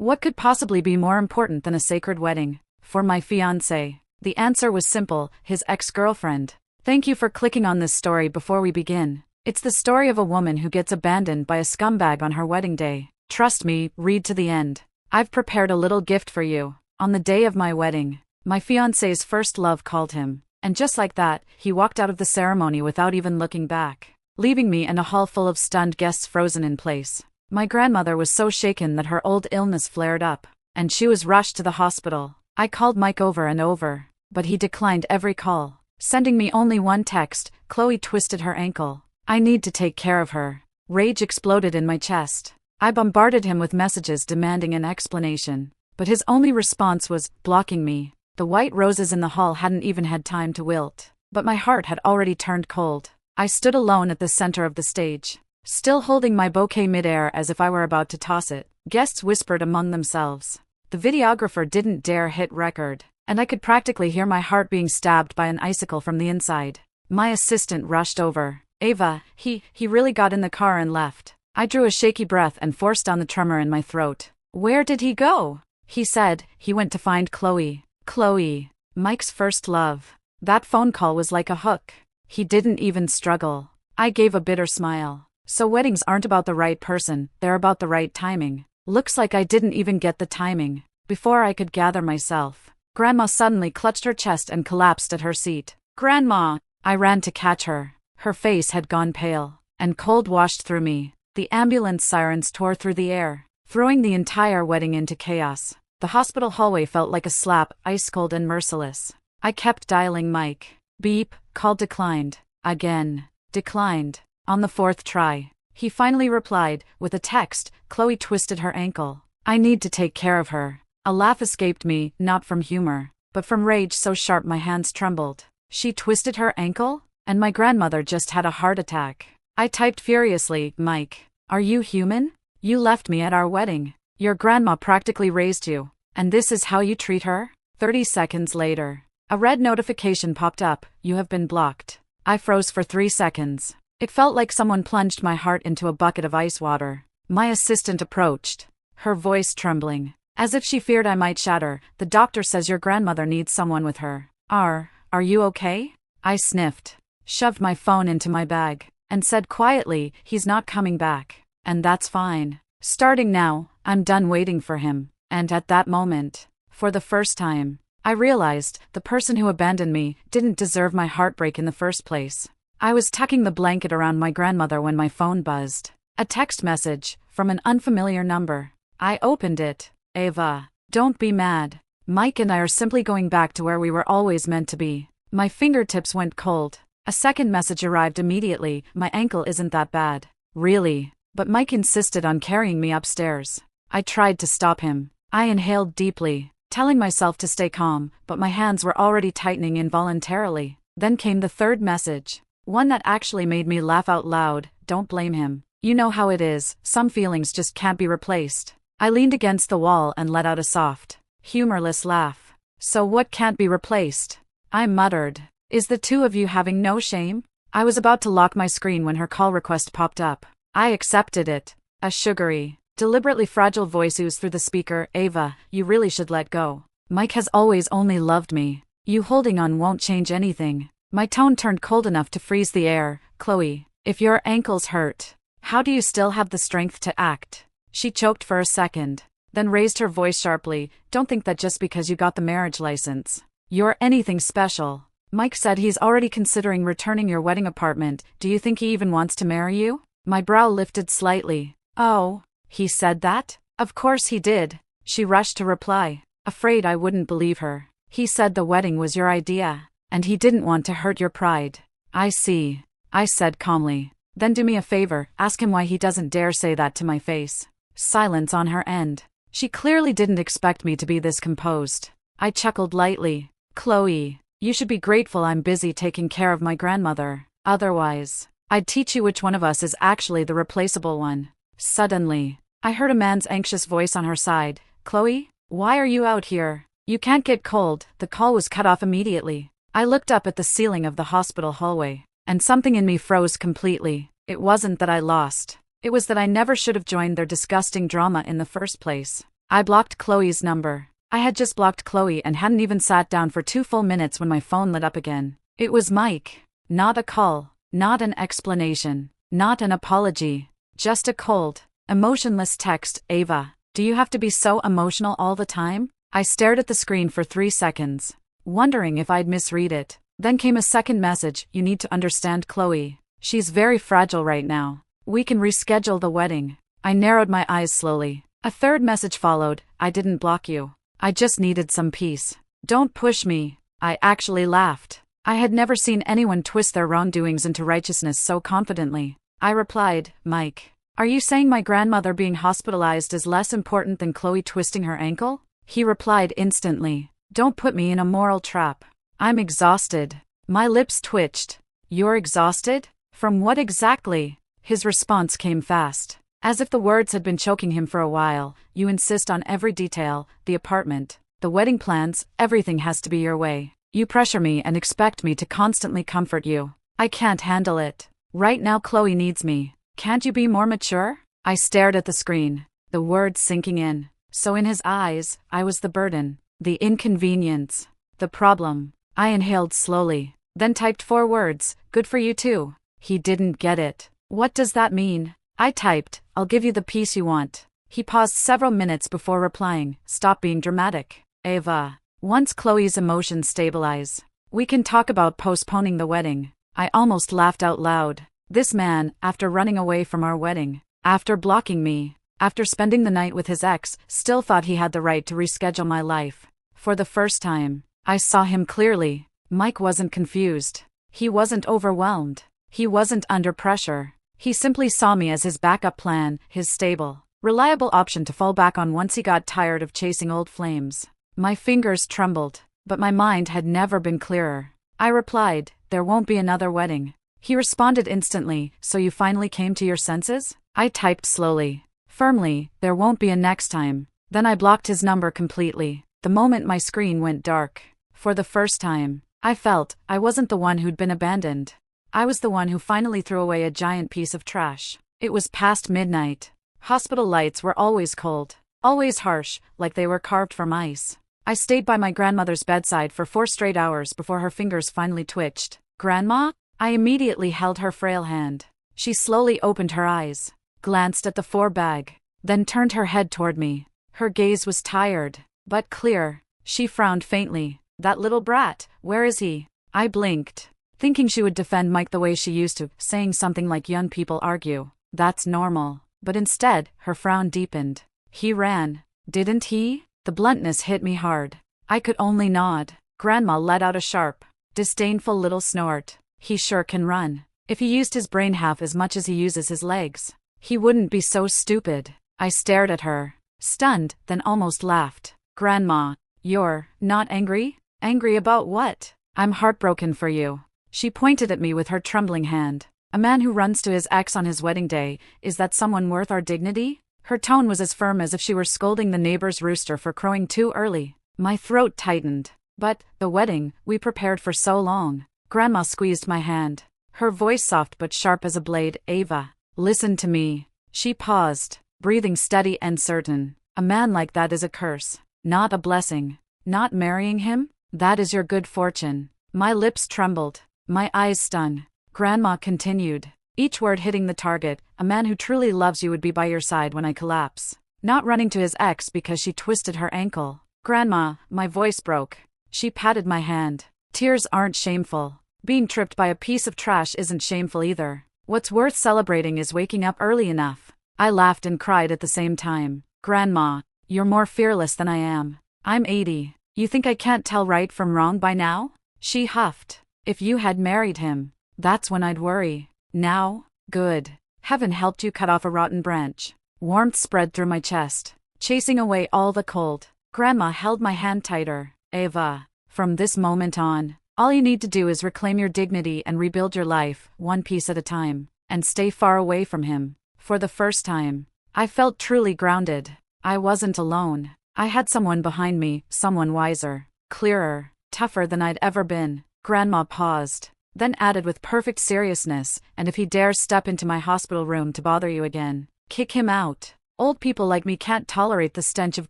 What could possibly be more important than a sacred wedding? For my fiancé. The answer was simple, his ex-girlfriend. Thank you for clicking on this story before we begin. It's the story of a woman who gets abandoned by a scumbag on her wedding day. Trust me, read to the end. I've prepared a little gift for you. On the day of my wedding, my fiancé's first love called him. And just like that, he walked out of the ceremony without even looking back, leaving me and a hall full of stunned guests frozen in place. My grandmother was so shaken that her old illness flared up, and she was rushed to the hospital. I called Mike over and over, but he declined every call, sending me only one text: Chloe twisted her ankle. I need to take care of her. Rage exploded in my chest. I bombarded him with messages demanding an explanation, but his only response was blocking me. The white roses in the hall hadn't even had time to wilt, but my heart had already turned cold. I stood alone at the center of the stage, still holding my bouquet midair as if I were about to toss it. Guests whispered among themselves. The videographer didn't dare hit record, and I could practically hear my heart being stabbed by an icicle from the inside. My assistant rushed over. Ava, he really got in the car and left. I drew a shaky breath and forced down the tremor in my throat. Where did he go? He said, he went to find Chloe. Chloe, Mike's first love. That phone call was like a hook. He didn't even struggle. I gave a bitter smile. So weddings aren't about the right person, they're about the right timing. Looks like I didn't even get the timing. Before I could gather myself, Grandma suddenly clutched her chest and collapsed at her seat. Grandma! I ran to catch her. Her face had gone pale, and cold washed through me. The ambulance sirens tore through the air, throwing the entire wedding into chaos. The hospital hallway felt like a slap, ice-cold and merciless. I kept dialing Mike. Beep, call declined. Again. Declined. On the fourth try, he finally replied, with a text: Chloe twisted her ankle. I need to take care of her. A laugh escaped me, not from humor, but from rage so sharp my hands trembled. She twisted her ankle? And my grandmother just had a heart attack. I typed furiously, Mike, are you human? You left me at our wedding. Your grandma practically raised you, and this is how you treat her? 30 seconds later, a red notification popped up: you have been blocked. I froze for 3 seconds. It felt like someone plunged my heart into a bucket of ice water. My assistant approached, her voice trembling, as if she feared I might shatter. The doctor says your grandmother needs someone with her. Are you okay? I sniffed, shoved my phone into my bag, and said quietly, he's not coming back. And that's fine. Starting now, I'm done waiting for him. And at that moment, for the first time, I realized the person who abandoned me didn't deserve my heartbreak in the first place. I was tucking the blanket around my grandmother when my phone buzzed. A text message from an unfamiliar number. I opened it. Ava, don't be mad. Mike and I are simply going back to where we were always meant to be. My fingertips went cold. A second message arrived immediately. My ankle isn't that bad. Really? But Mike insisted on carrying me upstairs. I tried to stop him. I inhaled deeply, telling myself to stay calm, but my hands were already tightening involuntarily. Then came the third message. One that actually made me laugh out loud. Don't blame him. You know how it is, some feelings just can't be replaced. I leaned against the wall and let out a soft, humorless laugh. So what can't be replaced? I muttered. Is the two of you having no shame? I was about to lock my screen when her call request popped up. I accepted it. A sugary, deliberately fragile voice oozed through the speaker. Ava, you really should let go. Mike has always only loved me. You holding on won't change anything. My tone turned cold enough to freeze the air. Chloe, if your ankles hurt, how do you still have the strength to act? She choked for a second, then raised her voice sharply. Don't think that just because you got the marriage license, you're anything special. Mike said he's already considering returning your wedding apartment. Do you think he even wants to marry you? My brow lifted slightly. Oh, he said that? Of course he did. She rushed to reply, afraid I wouldn't believe her. He said the wedding was your idea, and he didn't want to hurt your pride. I see, I said calmly. Then do me a favor, ask him why he doesn't dare say that to my face. Silence on her end. She clearly didn't expect me to be this composed. I chuckled lightly. Chloe, you should be grateful I'm busy taking care of my grandmother. Otherwise, I'd teach you which one of us is actually the replaceable one. Suddenly, I heard a man's anxious voice on her side. Chloe, why are you out here? You can't get cold. The call was cut off immediately. I looked up at the ceiling of the hospital hallway, and something in me froze completely. It wasn't that I lost. It was that I never should have joined their disgusting drama in the first place. I blocked Chloe's number. I had just blocked Chloe and hadn't even sat down for 2 full minutes when my phone lit up again. It was Mike. Not a call, not an explanation, not an apology. Just a cold, emotionless text. Ava, do you have to be so emotional all the time? I stared at the screen for 3 seconds, wondering if I'd misread it. Then came a second message. You need to understand Chloe. She's very fragile right now. We can reschedule the wedding. I narrowed my eyes slowly. A third message followed. I didn't block you. I just needed some peace. Don't push me. I actually laughed. I had never seen anyone twist their wrongdoings into righteousness so confidently. I replied, Mike, are you saying my grandmother being hospitalized is less important than Chloe twisting her ankle? He replied instantly, don't put me in a moral trap. I'm exhausted. My lips twitched. You're exhausted? From what exactly? His response came fast, as if the words had been choking him for a while. You insist on every detail, the apartment, the wedding plans, everything has to be your way. You pressure me and expect me to constantly comfort you. I can't handle it. Right now Chloe needs me. Can't you be more mature? I stared at the screen, the words sinking in. So in his eyes, I was the burden, the inconvenience, the problem. I inhaled slowly, then typed 4 words, good for you too. He didn't get it. What does that mean? I typed, I'll give you the peace you want. He paused several minutes before replying, stop being dramatic. Ava, once Chloe's emotions stabilize, we can talk about postponing the wedding. I almost laughed out loud. This man, after running away from our wedding, after blocking me, after spending the night with his ex, still thought he had the right to reschedule my life. For the first time, I saw him clearly. Mike wasn't confused. He wasn't overwhelmed. He wasn't under pressure. He simply saw me as his backup plan, his stable, reliable option to fall back on once he got tired of chasing old flames. My fingers trembled, but my mind had never been clearer. I replied, there won't be another wedding. He responded instantly, so you finally came to your senses? I typed slowly, firmly, there won't be a next time. Then I blocked his number completely. The moment my screen went dark, for the first time, I felt I wasn't the one who'd been abandoned. I was the one who finally threw away a giant piece of trash. It was past midnight. Hospital lights were always cold, always harsh, like they were carved from ice. I stayed by my grandmother's bedside for 4 straight hours before her fingers finally twitched. Grandma? I immediately held her frail hand. She slowly opened her eyes, glanced at the 4 bag, then turned her head toward me. Her gaze was tired, but clear. She frowned faintly. That little brat, where is he? I blinked, thinking she would defend Mike the way she used to, saying something like young people argue. That's normal. But instead, her frown deepened. He ran, didn't he? The bluntness hit me hard. I could only nod. Grandma let out a sharp, disdainful little snort. He sure can run. If he used his brain half as much as he uses his legs, he wouldn't be so stupid. I stared at her, stunned, then almost laughed. Grandma, you're not angry? Angry about what? I'm heartbroken for you. She pointed at me with her trembling hand. A man who runs to his ex on his wedding day, is that someone worth our dignity? Her tone was as firm as if she were scolding the neighbor's rooster for crowing too early. My throat tightened. But, the wedding, we prepared for so long. Grandma squeezed my hand, her voice soft but sharp as a blade. Ava, listen to me. She paused, breathing steady and certain. A man like that is a curse, not a blessing. Not marrying him? That is your good fortune. My lips trembled, my eyes stung. Grandma continued, each word hitting the target. A man who truly loves you would be by your side when I collapse, not running to his ex because she twisted her ankle. Grandma, my voice broke. She patted my hand. Tears aren't shameful. Being tripped by a piece of trash isn't shameful either. What's worth celebrating is waking up early enough. I laughed and cried at the same time. Grandma, you're more fearless than I am. I'm 80. You think I can't tell right from wrong by now? She huffed. If you had married him, that's when I'd worry. Now? Good. Heaven helped you cut off a rotten branch. Warmth spread through my chest, chasing away all the cold. Grandma held my hand tighter. Ava, from this moment on, all you need to do is reclaim your dignity and rebuild your life, one piece at a time, and stay far away from him. For the first time, I felt truly grounded. I wasn't alone. I had someone behind me, someone wiser, clearer, tougher than I'd ever been. Grandma paused, then added with perfect seriousness, and if he dares step into my hospital room to bother you again, kick him out. Old people like me can't tolerate the stench of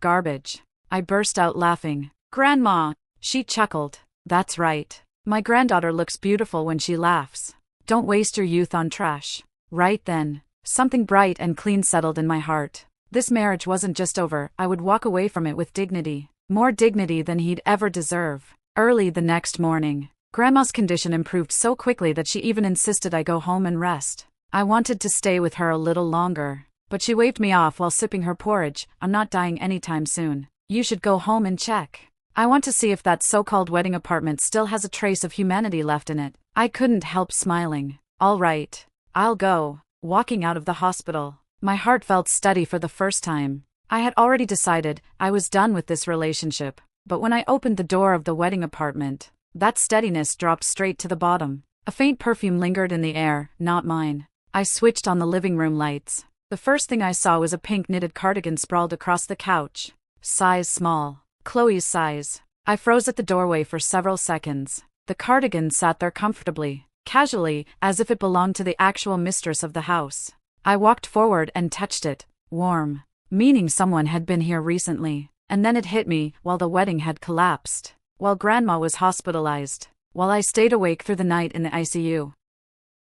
garbage. I burst out laughing. Grandma! She chuckled. That's right. My granddaughter looks beautiful when she laughs. Don't waste your youth on trash. Right then, something bright and clean settled in my heart. This marriage wasn't just over, I would walk away from it with dignity. More dignity than he'd ever deserve. Early the next morning, Grandma's condition improved so quickly that she even insisted I go home and rest. I wanted to stay with her a little longer, but she waved me off while sipping her porridge. I'm not dying anytime soon. You should go home and check. I want to see if that so-called wedding apartment still has a trace of humanity left in it. I couldn't help smiling. All right, I'll go. Walking out of the hospital, my heart felt steady for the first time. I had already decided I was done with this relationship, but when I opened the door of the wedding apartment, that steadiness dropped straight to the bottom. A faint perfume lingered in the air, not mine. I switched on the living room lights. The first thing I saw was a pink knitted cardigan sprawled across the couch. Size small. Chloe's size. I froze at the doorway for several seconds. The cardigan sat there comfortably, casually, as if it belonged to the actual mistress of the house. I walked forward and touched it. Warm. Meaning someone had been here recently. And then it hit me, while the wedding had collapsed. While Grandma was hospitalized. While I stayed awake through the night in the ICU.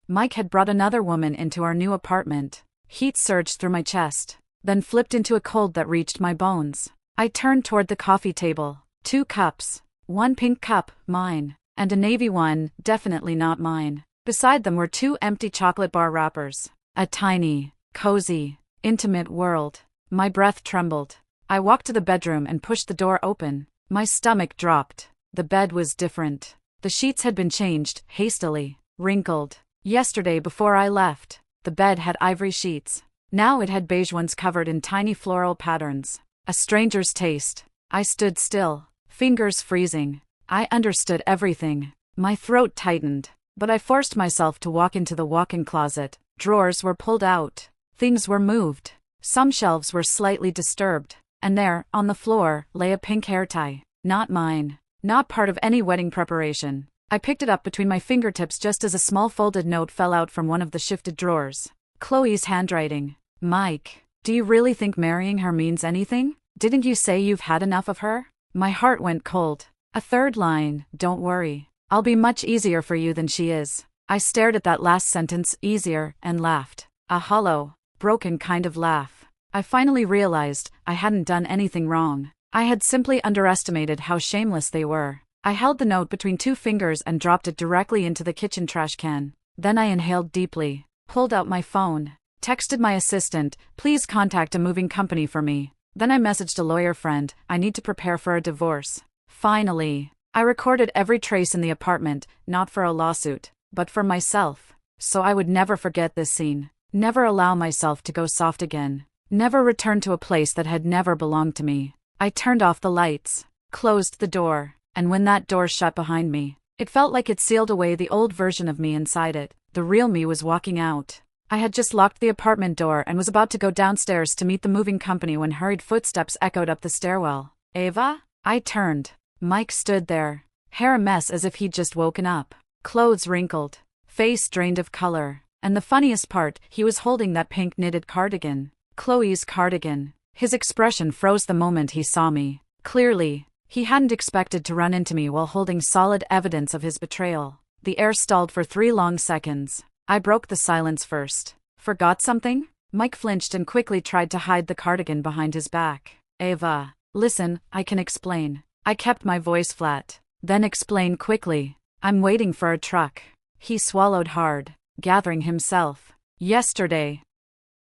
Mike had brought another woman into our new apartment. Heat surged through my chest, then flipped into a cold that reached my bones. I turned toward the coffee table. 2 cups. One pink cup, mine, and a navy one, definitely not mine. Beside them were 2 empty chocolate bar wrappers. A tiny, cozy, intimate world. My breath trembled. I walked to the bedroom and pushed the door open. My stomach dropped. The bed was different. The sheets had been changed, hastily, wrinkled. Yesterday before I left, the bed had ivory sheets. Now it had beige ones covered in tiny floral patterns. A stranger's taste. I stood still, fingers freezing. I understood everything. My throat tightened, but I forced myself to walk into the walk-in closet. Drawers were pulled out. Things were moved. Some shelves were slightly disturbed. And there, on the floor, lay a pink hair tie. Not mine. Not part of any wedding preparation. I picked it up between my fingertips just as a small folded note fell out from one of the shifted drawers. Chloe's handwriting. Mike, do you really think marrying her means anything? Didn't you say you've had enough of her? My heart went cold. A third line, don't worry. I'll be much easier for you than she is. I stared at that last sentence, easier, and laughed. A hollow, broken kind of laugh. I finally realized I hadn't done anything wrong. I had simply underestimated how shameless they were. I held the note between 2 fingers and dropped it directly into the kitchen trash can. Then I inhaled deeply, pulled out my phone, texted my assistant, please contact a moving company for me. Then I messaged a lawyer friend, I need to prepare for a divorce. Finally, I recorded every trace in the apartment, not for a lawsuit, but for myself. So I would never forget this scene. Never allow myself to go soft again. Never return to a place that had never belonged to me. I turned off the lights, closed the door, and when that door shut behind me, it felt like it sealed away the old version of me inside it. The real me was walking out. I had just locked the apartment door and was about to go downstairs to meet the moving company when hurried footsteps echoed up the stairwell. Ava? I turned. Mike stood there, hair a mess as if he'd just woken up, clothes wrinkled, face drained of color, and the funniest part, he was holding that pink knitted cardigan. Chloe's cardigan. His expression froze the moment he saw me. Clearly, he hadn't expected to run into me while holding solid evidence of his betrayal. The air stalled for 3 long seconds. I broke the silence first. Forgot something? Mike flinched and quickly tried to hide the cardigan behind his back. Ava, listen, I can explain. I kept my voice flat. Then explain quickly. I'm waiting for a truck. He swallowed hard, gathering himself. Yesterday,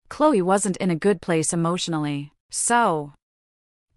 Chloe wasn't in a good place emotionally, so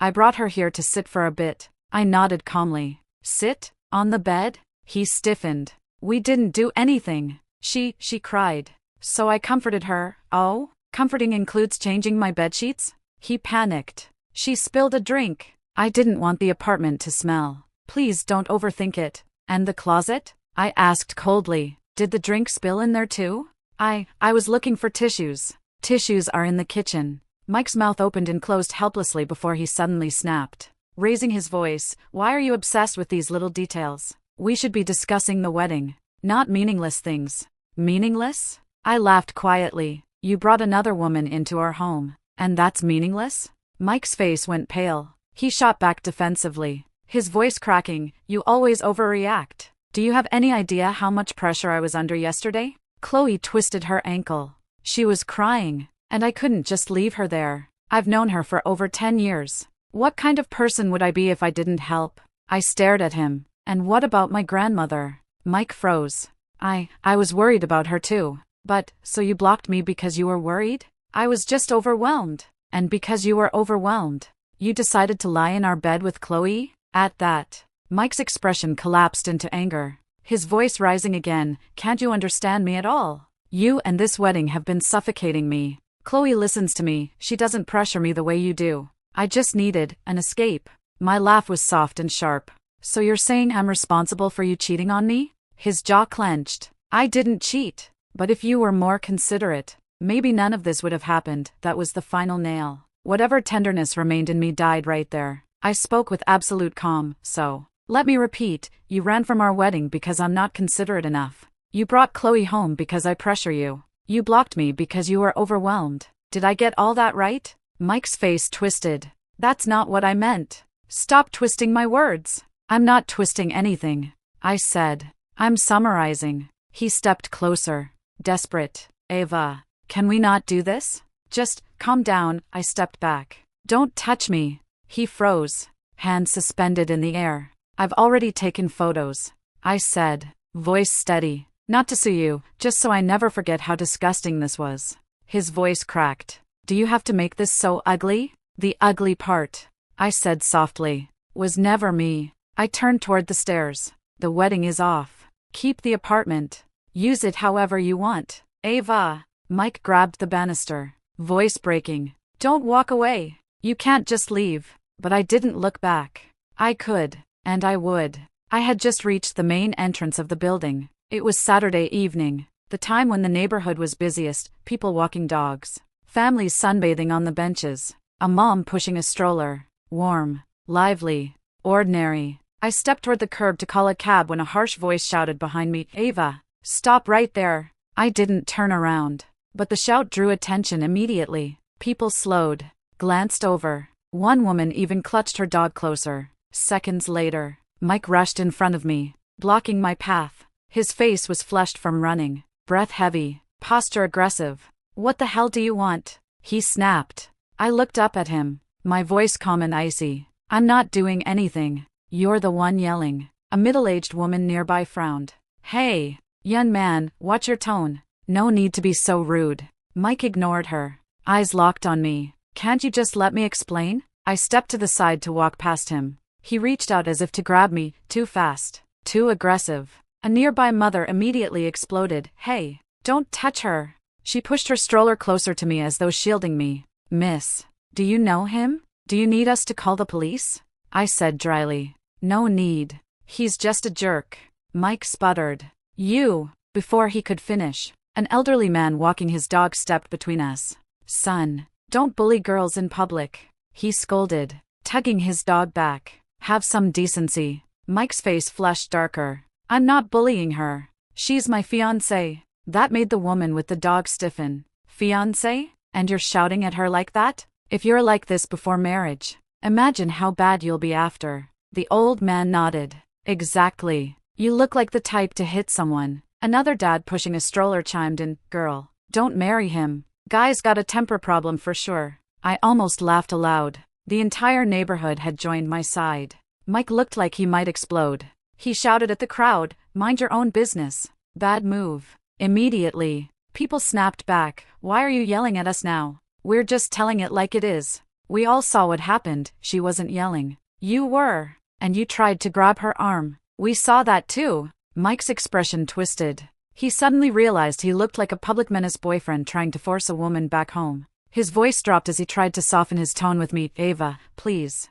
I brought her here to sit for a bit. I nodded calmly. Sit? On the bed? He stiffened. We didn't do anything. She cried. So I comforted her. Oh? Comforting includes changing my bedsheets? He panicked. She spilled a drink. I didn't want the apartment to smell. Please don't overthink it. And the closet? I asked coldly. Did the drink spill in there too? I was looking for tissues. Tissues are in the kitchen. Mike's mouth opened and closed helplessly before he suddenly snapped. Raising his voice, why are you obsessed with these little details? We should be discussing the wedding, not meaningless things. Meaningless? I laughed quietly. You brought another woman into our home. And that's meaningless? Mike's face went pale. He shot back defensively, his voice cracking. You always overreact. Do you have any idea how much pressure I was under yesterday? Chloe twisted her ankle. She was crying, and I couldn't just leave her there. I've known her for over 10 years. What kind of person would I be if I didn't help? I stared at him. And what about my grandmother? Mike froze. I was worried about her too. But, so you blocked me because you were worried? I was just overwhelmed. And because you were overwhelmed, you decided to lie in our bed with Chloe? At that, Mike's expression collapsed into anger, his voice rising again. Can't you understand me at all? You and this wedding have been suffocating me. Chloe listens to me, she doesn't pressure me the way you do. I just needed an escape. My laugh was soft and sharp. So you're saying I'm responsible for you cheating on me? His jaw clenched. I didn't cheat. But if you were more considerate, maybe none of this would have happened. That was the final nail. Whatever tenderness remained in me died right there. I spoke with absolute calm. So, let me repeat, you ran from our wedding because I'm not considerate enough. You brought Chloe home because I pressure you. You blocked me because you were overwhelmed. Did I get all that right? Mike's face twisted. That's not what I meant. Stop twisting my words. I'm not twisting anything. I said. I'm summarizing. He stepped closer. Desperate. Ava, can we not do this? Just, calm down. I stepped back. Don't touch me. He froze. Hands suspended in the air. I've already taken photos. I said. Voice steady. Not to sue you, just so I never forget how disgusting this was. His voice cracked. Do you have to make this so ugly? The ugly part, I said softly, was never me. I turned toward the stairs. The wedding is off. Keep the apartment. Use it however you want. Ava. Mike grabbed the banister, voice breaking. Don't walk away. You can't just leave. But I didn't look back. I could, and I would. I had just reached the main entrance of the building. It was Saturday evening, the time when the neighborhood was busiest, people walking dogs, families sunbathing on the benches, a mom pushing a stroller. Warm, lively, ordinary. I stepped toward the curb to call a cab when a harsh voice shouted behind me, Ava, stop right there. I didn't turn around, but the shout drew attention immediately. People slowed, glanced over. One woman even clutched her dog closer. Seconds later, Mike rushed in front of me, blocking my path. His face was flushed from running, breath heavy, posture aggressive. What the hell do you want? He snapped. I looked up at him, my voice calm and icy. I'm not doing anything. You're the one yelling. A middle-aged woman nearby frowned. Hey, young man, watch your tone. No need to be so rude. Mike ignored her, eyes locked on me. Can't you just let me explain? I stepped to the side to walk past him. He reached out as if to grab me, too fast, too aggressive. A nearby mother immediately exploded. Hey, don't touch her. She pushed her stroller closer to me as though shielding me. Miss, do you know him? Do you need us to call the police? I said dryly. No need. He's just a jerk. Mike sputtered. You. Before he could finish, an elderly man walking his dog stepped between us. Son, don't bully girls in public. He scolded, tugging his dog back. Have some decency. Mike's face flushed darker. I'm not bullying her. She's my fiancée. That made the woman with the dog stiffen. Fiancé? And you're shouting at her like that? If you're like this before marriage, imagine how bad you'll be after. The old man nodded. Exactly. You look like the type to hit someone. Another dad pushing a stroller chimed in. Girl, don't marry him. Guy's got a temper problem for sure. I almost laughed aloud. The entire neighborhood had joined my side. Mike looked like he might explode. He shouted at the crowd, mind your own business. Bad move. Immediately, people snapped back. Why are you yelling at us now? We're just telling it like it is. We all saw what happened. She wasn't yelling. You were. And you tried to grab her arm. We saw that too. Mike's expression twisted. He suddenly realized he looked like a public menace boyfriend trying to force a woman back home. His voice dropped as he tried to soften his tone with me. Ava, please.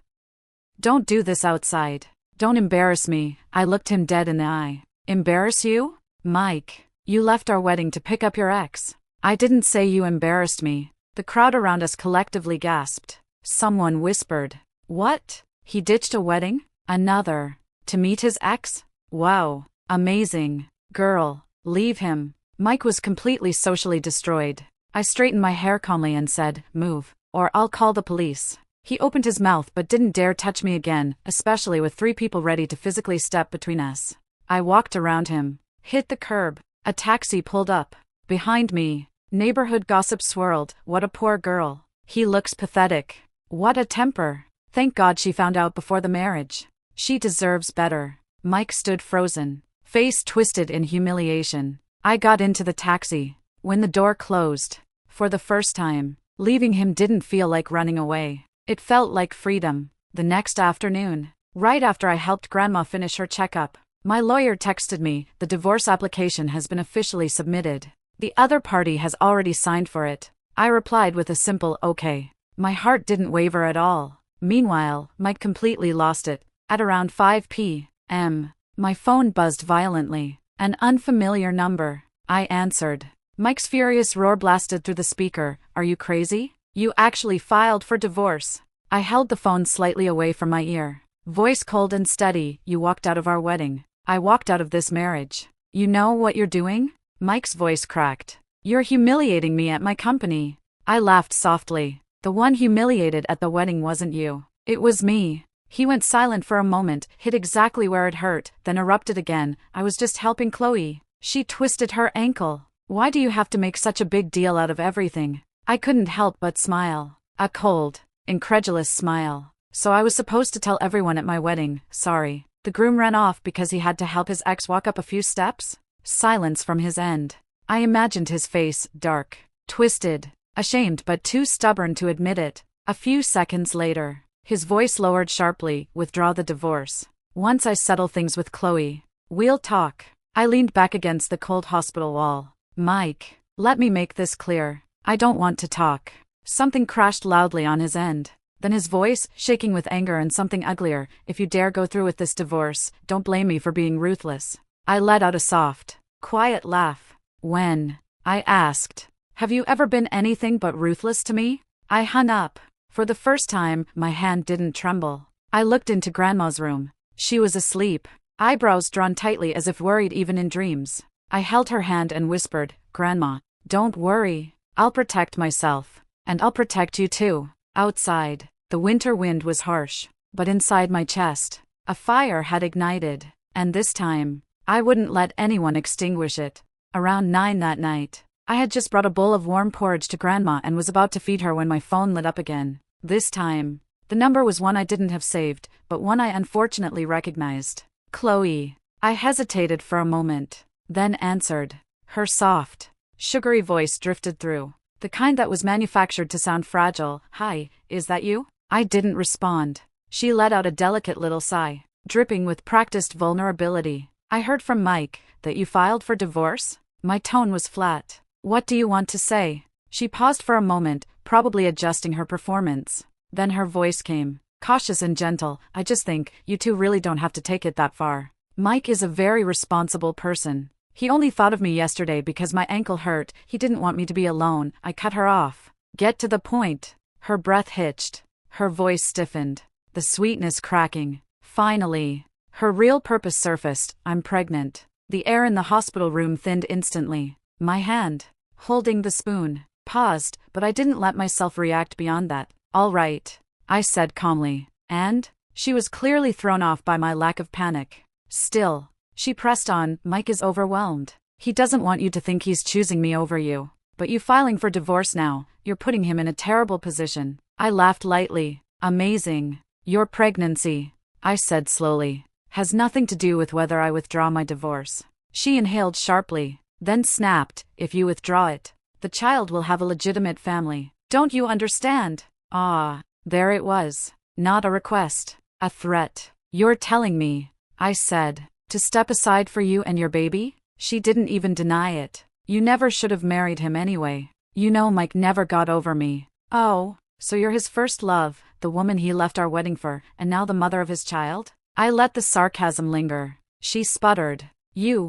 Don't do this outside. Don't embarrass me. I looked him dead in the eye. Embarrass you? Mike, you left our wedding to pick up your ex. I didn't say you embarrassed me. The crowd around us collectively gasped. Someone whispered. What? He ditched a wedding? Another. To meet his ex? Wow. Amazing. Girl, leave him. Mike was completely socially destroyed. I straightened my hair calmly and said, move, or I'll call the police. He opened his mouth but didn't dare touch me again, especially with 3 people ready to physically step between us. I walked around him, hit the curb. A taxi pulled up. Behind me, neighborhood gossip swirled. What a poor girl. He looks pathetic. What a temper. Thank God she found out before the marriage. She deserves better. Mike stood frozen, face twisted in humiliation. I got into the taxi. When the door closed, for the first time, leaving him didn't feel like running away. It felt like freedom. The next afternoon, right after I helped Grandma finish her checkup, my lawyer texted me, the divorce application has been officially submitted. The other party has already signed for it. I replied with a simple okay. My heart didn't waver at all. Meanwhile, Mike completely lost it. At around 5 p.m., my phone buzzed violently. An unfamiliar number. I answered. Mike's furious roar blasted through the speaker. Are you crazy? You actually filed for divorce. I held the phone slightly away from my ear. Voice cold and steady. You walked out of our wedding. I walked out of this marriage. You know what you're doing? Mike's voice cracked. You're humiliating me at my company. I laughed softly. The one humiliated at the wedding wasn't you. It was me. He went silent for a moment, hit exactly where it hurt, then erupted again. I was just helping Chloe. She twisted her ankle. Why do you have to make such a big deal out of everything? I couldn't help but smile. A cold, incredulous smile. So I was supposed to tell everyone at my wedding, sorry. The groom ran off because he had to help his ex walk up a few steps? Silence from his end. I imagined his face, dark, twisted, ashamed but too stubborn to admit it. A few seconds later, his voice lowered sharply, withdraw the divorce. Once I settle things with Chloe, we'll talk. I leaned back against the cold hospital wall. Mike, let me make this clear. I don't want to talk. Something crashed loudly on his end. Then his voice, shaking with anger and something uglier, if you dare go through with this divorce, don't blame me for being ruthless. I let out a soft, quiet laugh. When? I asked. Have you ever been anything but ruthless to me? I hung up. For the first time, my hand didn't tremble. I looked into Grandma's room. She was asleep, eyebrows drawn tightly as if worried even in dreams. I held her hand and whispered, Grandma, don't worry. I'll protect myself. And I'll protect you too. Outside, the winter wind was harsh, but inside my chest, a fire had ignited, and this time, I wouldn't let anyone extinguish it. Around 9 that night, I had just brought a bowl of warm porridge to Grandma and was about to feed her when my phone lit up again. This time, the number was one I didn't have saved, but one I unfortunately recognized. Chloe. I hesitated for a moment, then answered. Her soft, sugary voice drifted through. The kind that was manufactured to sound fragile. Hi, is that you? I didn't respond. She let out a delicate little sigh, dripping with practiced vulnerability. I heard from Mike that you filed for divorce? My tone was flat. What do you want to say? She paused for a moment, probably adjusting her performance. Then her voice came, cautious and gentle. I just think you two really don't have to take it that far. Mike is a very responsible person. He only thought of me yesterday because my ankle hurt. He didn't want me to be alone. I cut her off. Get to the point. Her breath hitched. Her voice stiffened. The sweetness cracking. Finally, her real purpose surfaced. I'm pregnant. The air in the hospital room thinned instantly. My hand, holding the spoon, paused, but I didn't let myself react beyond that. All right, I said calmly. And? She was clearly thrown off by my lack of panic. Still, she pressed on. Mike is overwhelmed. He doesn't want you to think he's choosing me over you. But you filing for divorce now, you're putting him in a terrible position. I laughed lightly. Amazing. Your pregnancy, I said slowly, has nothing to do with whether I withdraw my divorce. She inhaled sharply, then snapped, if you withdraw it, the child will have a legitimate family. Don't you understand? Ah, there it was. Not a request, a threat. You're telling me, I said, to step aside for you and your baby? She didn't even deny it. You never should have married him anyway. You know Mike never got over me. Oh, so you're his first love, the woman he left our wedding for, and now the mother of his child? I let the sarcasm linger. She sputtered.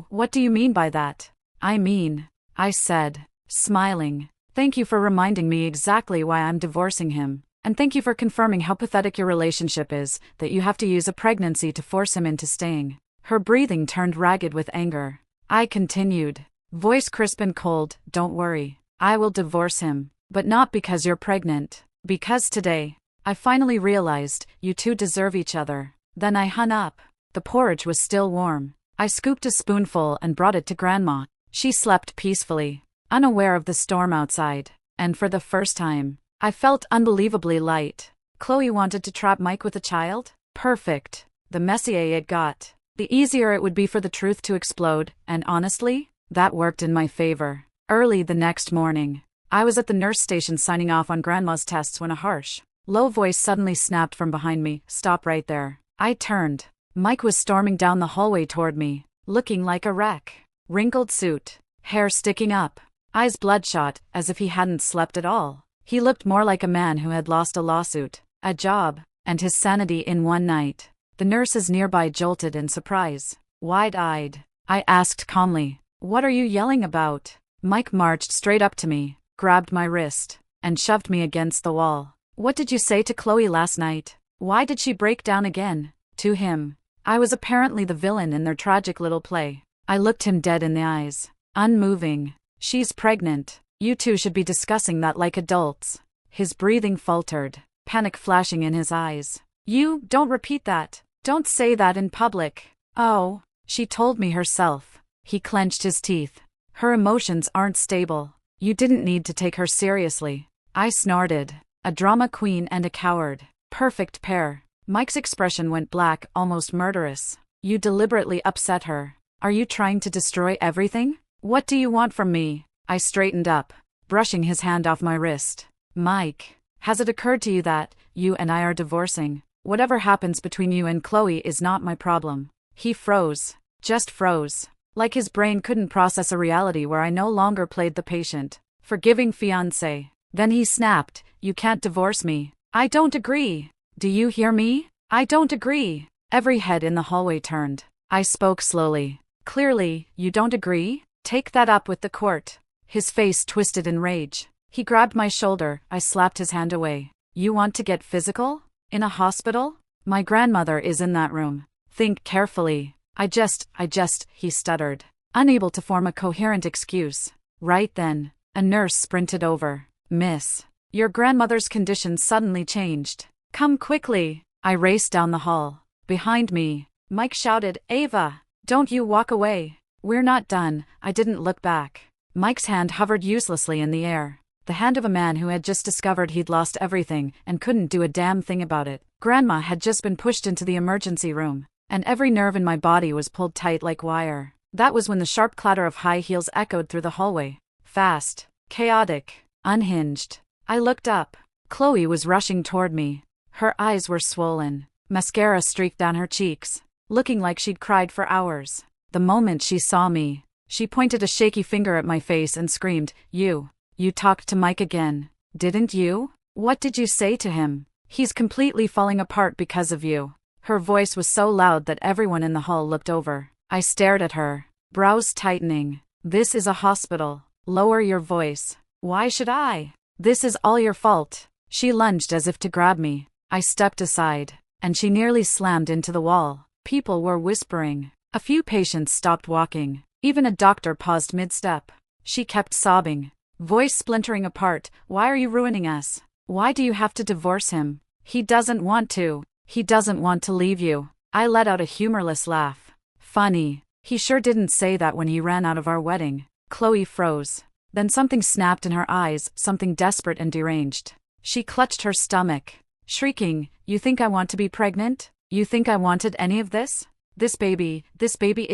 What do you mean by that? I mean, I said, smiling. Thank you for reminding me exactly why I'm divorcing him. And thank you for confirming how pathetic your relationship is, that you have to use a pregnancy to force him into staying. Her breathing turned ragged with anger. I continued, voice crisp and cold, don't worry. I will divorce him. But not because you're pregnant. Because today, I finally realized you two deserve each other. Then I hung up. The porridge was still warm. I scooped a spoonful and brought it to Grandma. She slept peacefully, unaware of the storm outside. And for the first time, I felt unbelievably light. Chloe wanted to trap Mike with a child? Perfect. The messier it got, the easier it would be for the truth to explode, and honestly, that worked in my favor. Early the next morning, I was at the nurse station signing off on Grandma's tests when a harsh, low voice suddenly snapped from behind me. Stop right there. I turned. Mike was storming down the hallway toward me, looking like a wreck. Wrinkled suit, hair sticking up, eyes bloodshot, as if he hadn't slept at all. He looked more like a man who had lost a lawsuit, a job, and his sanity in one night. The nurses nearby jolted in surprise. Wide-eyed, I asked calmly, "What are you yelling about?" Mike marched straight up to me, grabbed my wrist, and shoved me against the wall. "What did you say to Chloe last night? Why did she break down again?" To him, I was apparently the villain in their tragic little play. I looked him dead in the eyes, unmoving. "She's pregnant. You two should be discussing that like adults." His breathing faltered, panic flashing in his eyes. "You, don't repeat that. Don't say that in public." "Oh, she told me herself." He clenched his teeth. "Her emotions aren't stable. You didn't need to take her seriously." I snorted. A drama queen and a coward. Perfect pair. Mike's expression went black, almost murderous. "You deliberately upset her. Are you trying to destroy everything? What do you want from me?" I straightened up, brushing his hand off my wrist. "Mike, has it occurred to you that you and I are divorcing? Whatever happens between you and Chloe is not my problem." He froze. Just froze. Like his brain couldn't process a reality where I no longer played the patient, forgiving fiancé. Then he snapped, "You can't divorce me." "I don't agree. Do you hear me? I don't agree." Every head in the hallway turned. I spoke slowly. "Clearly, you don't agree? Take that up with the court." His face twisted in rage. He grabbed my shoulder. I slapped his hand away. "You want to get physical? In a hospital? My grandmother is in that room. Think carefully." I just, he stuttered, unable to form a coherent excuse. Right then, a nurse sprinted over. "Miss, your grandmother's condition suddenly changed. Come quickly." I raced down the hall. Behind me, Mike shouted, "Ava, don't you walk away. We're not done." I didn't look back. Mike's hand hovered uselessly in the air. The hand of a man who had just discovered he'd lost everything and couldn't do a damn thing about it. Grandma had just been pushed into the emergency room, and every nerve in my body was pulled tight like wire. That was when the sharp clatter of high heels echoed through the hallway. Fast, chaotic, unhinged. I looked up. Chloe was rushing toward me. Her eyes were swollen. Mascara streaked down her cheeks, looking like she'd cried for hours. The moment she saw me, she pointed a shaky finger at my face and screamed, You talked to Mike again, didn't you? What did you say to him? He's completely falling apart because of you." Her voice was so loud that everyone in the hall looked over. I stared at her, brows tightening. "This is a hospital. Lower your voice." "Why should I? This is all your fault." She lunged as if to grab me. I stepped aside, and she nearly slammed into the wall. People were whispering. A few patients stopped walking. Even a doctor paused mid-step. She kept sobbing, voice splintering apart. "Why are you ruining us? Why do you have to divorce him? He doesn't want to. He doesn't want to leave you." I let out a humorless laugh. "Funny. He sure didn't say that when he ran out of our wedding." Chloe froze. Then something snapped in her eyes, something desperate and deranged. She clutched her stomach, shrieking, "You think I want to be pregnant? You think I wanted any of this? This baby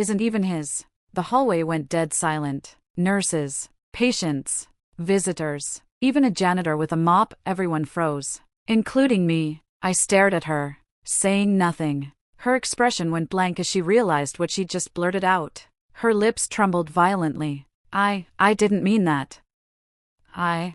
isn't even his." The hallway went dead silent. Nurses, patients, visitors, even a janitor with a mop, everyone froze. Including me. I stared at her, saying nothing. Her expression went blank as she realized what she'd just blurted out. Her lips trembled violently. I didn't mean that. I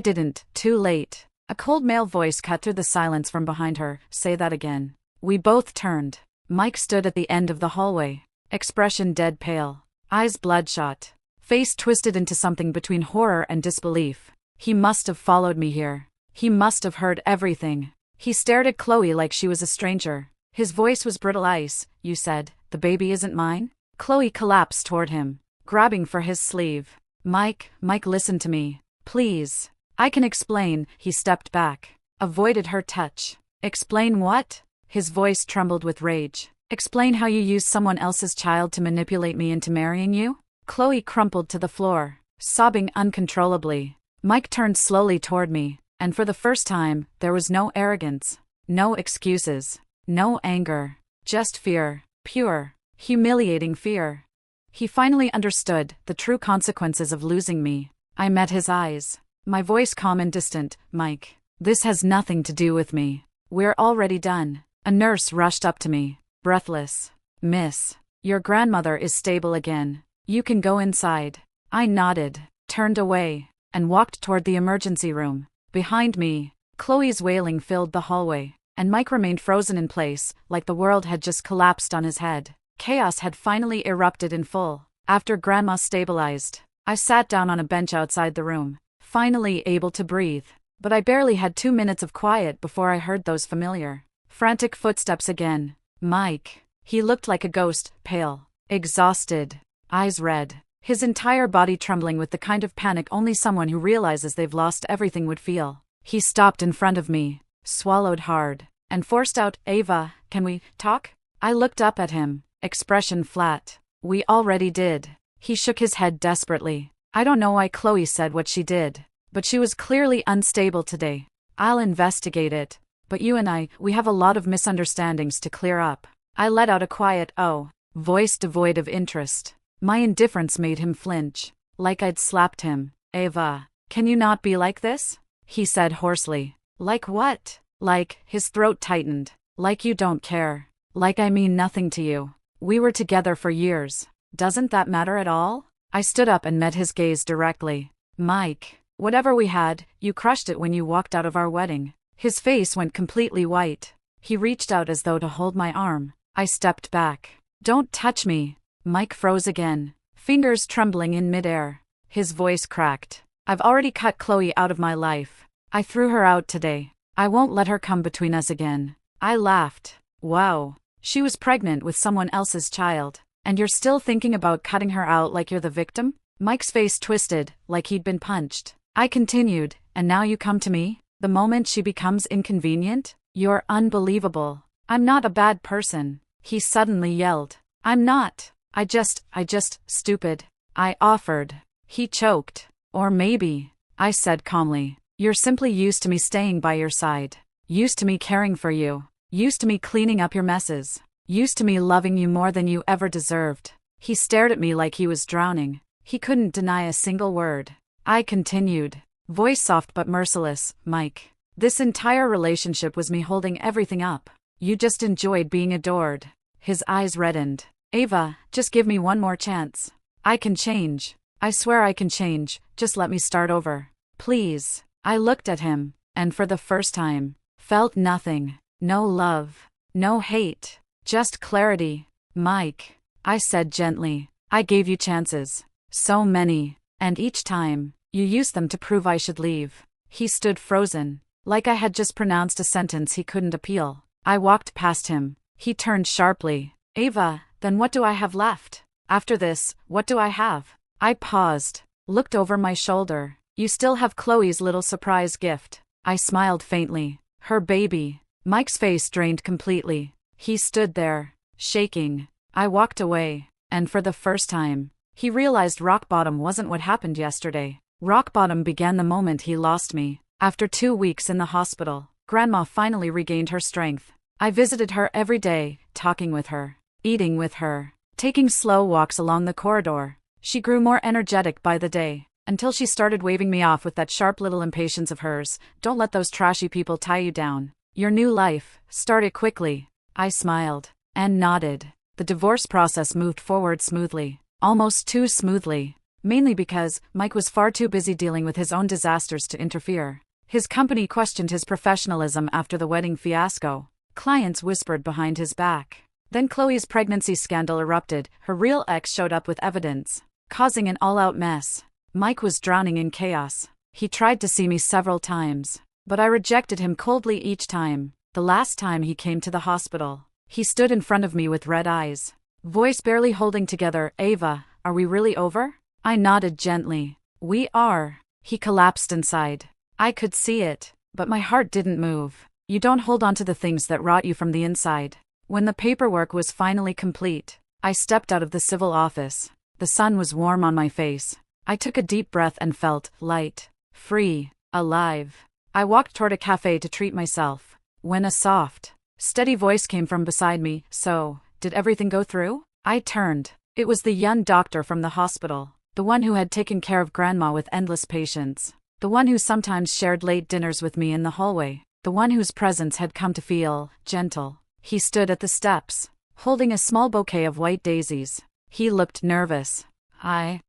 didn't." Too late. A cold male voice cut through the silence from behind her. "Say that again." We both turned. Mike stood at the end of the hallway, expression dead pale, eyes bloodshot, face twisted into something between horror and disbelief. He must have followed me here. He must have heard everything. He stared at Chloe like she was a stranger. His voice was brittle ice. "You said, the baby isn't mine?" Chloe collapsed toward him, grabbing for his sleeve. Mike, listen to me. Please. I can explain. He stepped back, avoided her touch. Explain what? His voice trembled with rage. Explain how you used someone else's child to manipulate me into marrying you? Chloe crumpled to the floor, sobbing uncontrollably. Mike turned slowly toward me, and for the first time, there was no arrogance, no excuses, no anger, just fear, pure, humiliating fear. He finally understood the true consequences of losing me. I met his eyes, my voice calm and distant. Mike, this has nothing to do with me. We're already done. A nurse rushed up to me, breathless. Miss, your grandmother is stable again. You can go inside. I nodded, turned away, and walked toward the emergency room. Behind me, Chloe's wailing filled the hallway, and Mike remained frozen in place, like the world had just collapsed on his head. Chaos had finally erupted in full. After Grandma stabilized, I sat down on a bench outside the room, finally able to breathe. But I barely had 2 minutes of quiet before I heard those familiar, frantic footsteps again. Mike. He looked like a ghost, pale, exhausted, eyes red, his entire body trembling with the kind of panic only someone who realizes they've lost everything would feel. He stopped in front of me, swallowed hard, and forced out, "Ava, can we talk?" I looked up at him, expression flat. "We already did." He shook his head desperately. I don't know why Chloe said what she did, but she was clearly unstable today. "I'll investigate it. But you and we have a lot of misunderstandings to clear up." I let out a quiet "oh," voice devoid of interest. My indifference made him flinch, like I'd slapped him. "Ava, can you not be like this?" he said hoarsely. "Like what?" "Like," his throat tightened, "like you don't care. Like I mean nothing to you. We were together for years. Doesn't that matter at all?" I stood up and met his gaze directly. "Mike, whatever we had, you crushed it when you walked out of our wedding." His face went completely white. He reached out as though to hold my arm. I stepped back. "Don't touch me." Mike froze again, fingers trembling in midair. His voice cracked. "I've already cut Chloe out of my life. I threw her out today. I won't let her come between us again." I laughed. "Wow. She was pregnant with someone else's child, and you're still thinking about cutting her out like you're the victim?" Mike's face twisted, like he'd been punched. I continued, "And now you come to me? The moment she becomes inconvenient? You're unbelievable." "I'm not a bad person," he suddenly yelled. "I'm not. I just, stupid." I offered. He choked. "Or maybe," I said calmly, "you're simply used to me staying by your side. Used to me caring for you. Used to me cleaning up your messes. Used to me loving you more than you ever deserved." He stared at me like he was drowning. He couldn't deny a single word. I continued, voice soft but merciless. "Mike, this entire relationship was me holding everything up. You just enjoyed being adored." His eyes reddened. "Ava, just give me one more chance. I can change. I swear I can change. Just let me start over. Please." I looked at him, and for the first time, felt nothing. No love. No hate. Just clarity. "Mike," I said gently, "I gave you chances. So many. And each time, you used them to prove I should leave." He stood frozen, like I had just pronounced a sentence he couldn't appeal. I walked past him. He turned sharply. "Ava, then what do I have left? After this, what do I have?" I paused, looked over my shoulder. "You still have Chloe's little surprise gift." I smiled faintly. "Her baby." Mike's face drained completely. He stood there, shaking. I walked away, and for the first time, he realized rock bottom wasn't what happened yesterday. Rock bottom began the moment he lost me. After 2 weeks in the hospital, Grandma finally regained her strength. I visited her every day, talking with her, eating with her, taking slow walks along the corridor. She grew more energetic by the day, until she started waving me off with that sharp little impatience of hers. "Don't let those trashy people tie you down. Your new life started quickly." I smiled and nodded. The divorce process moved forward smoothly, almost too smoothly, mainly because Mike was far too busy dealing with his own disasters to interfere. His company questioned his professionalism after the wedding fiasco. Clients whispered behind his back. Then Chloe's pregnancy scandal erupted. Her real ex showed up with evidence, causing an all-out mess. Mike was drowning in chaos. He tried to see me several times, but I rejected him coldly each time. The last time he came to the hospital, he stood in front of me with red eyes, voice barely holding together. "Ava, are we really over?" I nodded gently. "We are." He collapsed inside, I could see it, but my heart didn't move. You don't hold on to the things that rot you from the inside. When the paperwork was finally complete, I stepped out of the civil office. The sun was warm on my face. I took a deep breath and felt light, free, alive. I walked toward a cafe to treat myself, when a soft, steady voice came from beside me. So, did everything go through? I turned. It was the young doctor from the hospital, the one who had taken care of Grandma with endless patience, the one who sometimes shared late dinners with me in the hallway, the one whose presence had come to feel gentle. He stood at the steps, holding a small bouquet of white daisies. He looked nervous. I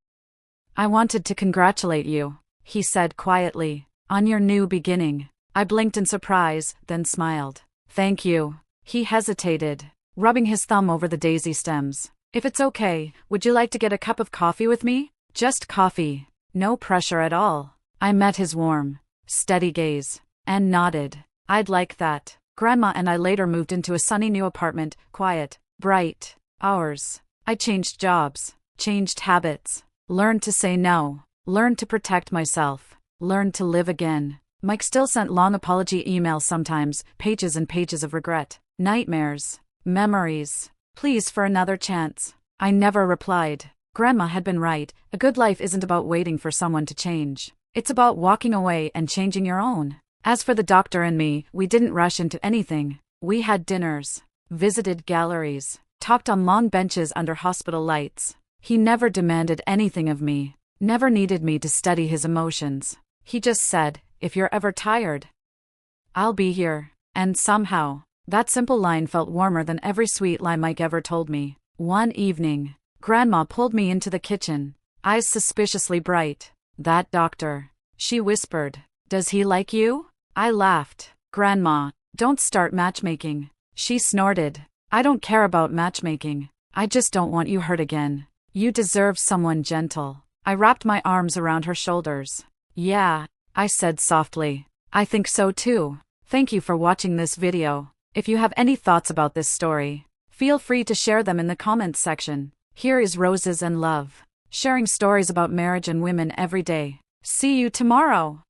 wanted to congratulate you, he said quietly, on your new beginning. I blinked in surprise, then smiled. Thank you. He hesitated, rubbing his thumb over the daisy stems. If it's okay, would you like to get a cup of coffee with me? Just coffee. No pressure at all. I met his warm, steady gaze, and nodded. I'd like that. Grandma and I later moved into a sunny new apartment, quiet, bright, ours. I changed jobs, changed habits, learned to say no, learned to protect myself, learned to live again. Mike still sent long apology emails sometimes, pages and pages of regret, nightmares, memories. Please for another chance. I never replied. Grandma had been right. A good life isn't about waiting for someone to change. It's about walking away and changing your own. As for the doctor and me, we didn't rush into anything. We had dinners, visited galleries, talked on long benches under hospital lights. He never demanded anything of me, never needed me to study his emotions. He just said, if you're ever tired, I'll be here. And somehow, that simple line felt warmer than every sweet lie Mike ever told me. One evening, Grandma pulled me into the kitchen, eyes suspiciously bright. That doctor, she whispered. Does he like you? I laughed. Grandma, don't start matchmaking. She snorted. I don't care about matchmaking. I just don't want you hurt again. You deserve someone gentle. I wrapped my arms around her shoulders. Yeah, I said softly. I think so too. Thank you for watching this video. If you have any thoughts about this story, feel free to share them in the comments section. Here is Roses and Love, sharing stories about marriage and women every day. See you tomorrow.